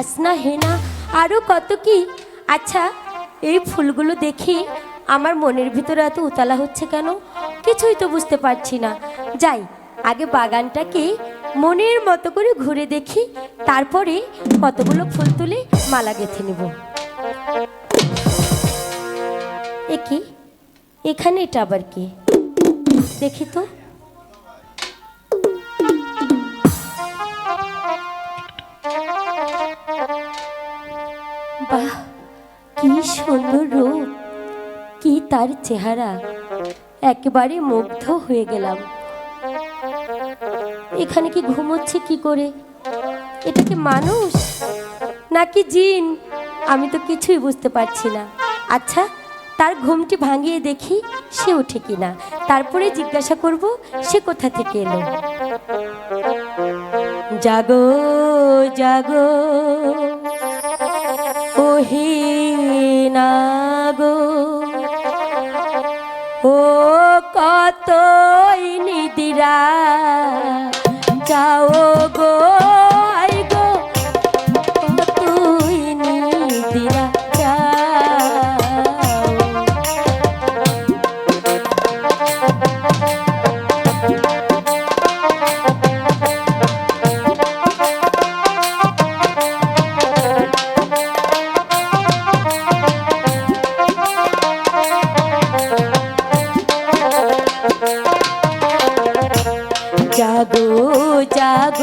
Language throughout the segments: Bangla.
হাসনা হেনা আরও কত কি। আচ্ছা, এই ফুলগুলো দেখি আমার মনের ভিতরে এত উতলা হচ্ছে কেন, কিছুই তো বুঝতে পারছি না। যাই, আগে বাগানটাকে মনের মতো করে ঘুরে দেখি, তারপরে কতগুলো ফুল তুলে মালা গেঁথে নেব। এ কি, এখানে এটা আবার কি, দেখি তো। বাহ, কি সুন্দর রূপ, কি তার চেহারা, একেবারে মুগ্ধ হয়ে গেলাম। এখানে কি ঘুমোচ্ছে কি করে? এটা কি মানুষ নাকি জিন? আমি তো কিছুই বুঝতে পারছি না। আচ্ছা, তার ঘুমটি ভাঙিয়ে দেখি সে ওঠে কিনা, তারপরে জিজ্ঞাসা করব সে কোথা থেকে এলো। জাগো জাগো ওহে নাগো, ও কতই নিদিরা যাও গো, আই গো কতই নিদিরা জাগো জাগো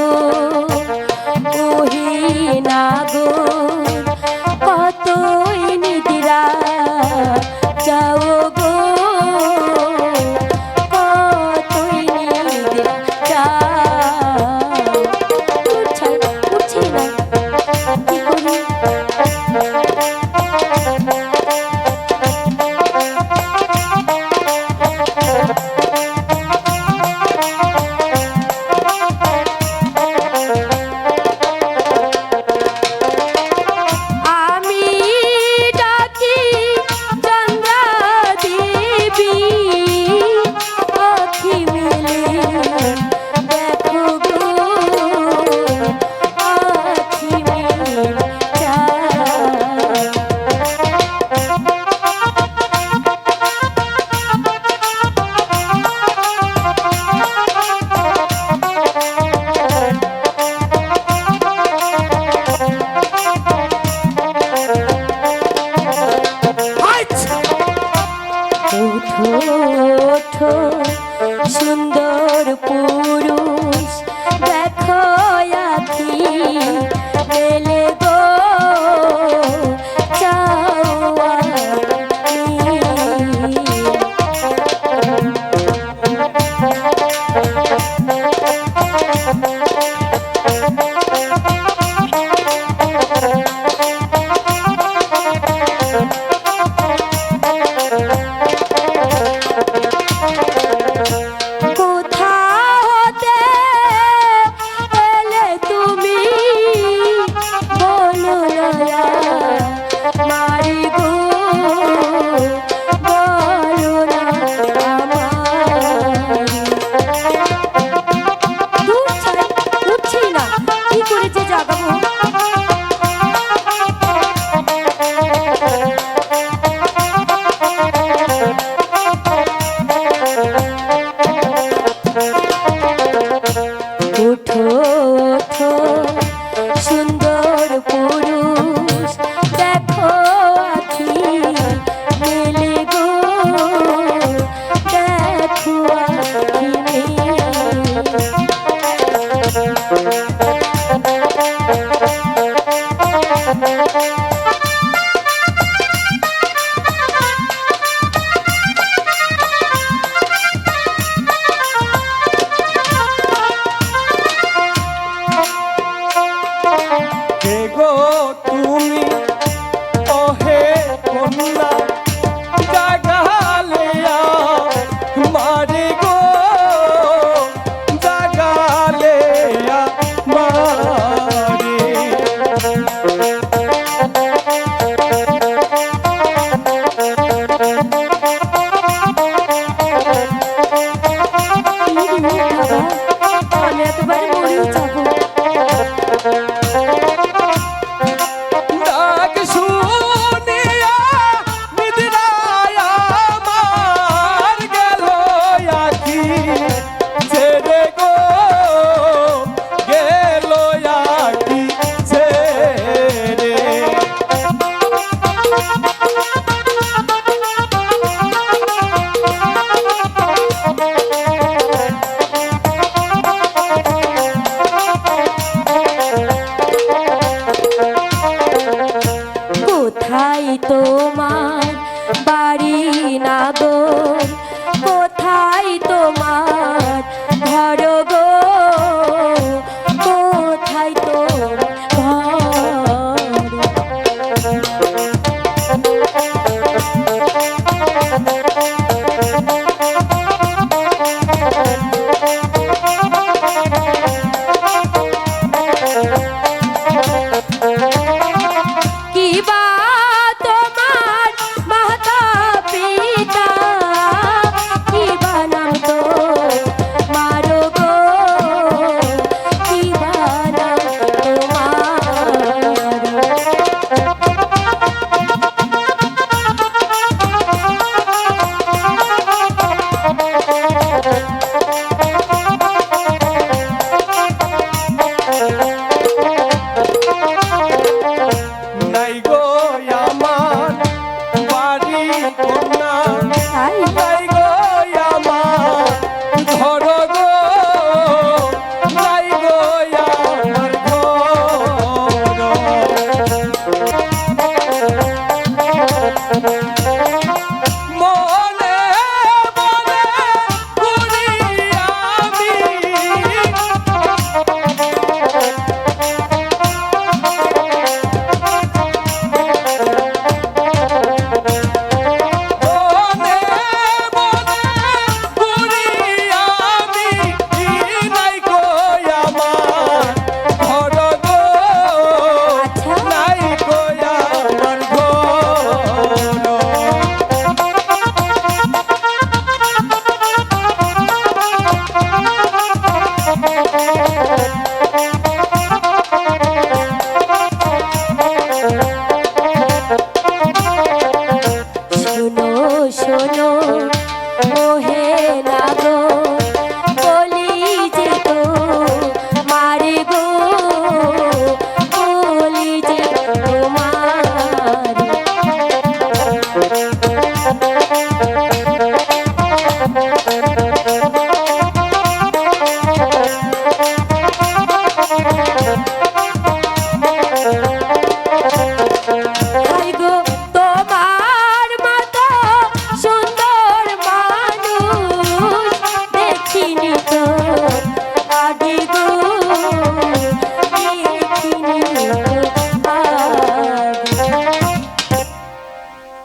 কোথায় তোমার বাড়ি নাগর, কোথায় তোমার ঘর গো, কোথায় তোর ঘর। কি বা তোমার মাতা পিতা, কি বা নাম তো মারো গো, কি বা নাম নাই গো আমার বাড়ি কন্যা, তোমার। নাই গো আমার ঘর গো, নাই গো আমার ঘর।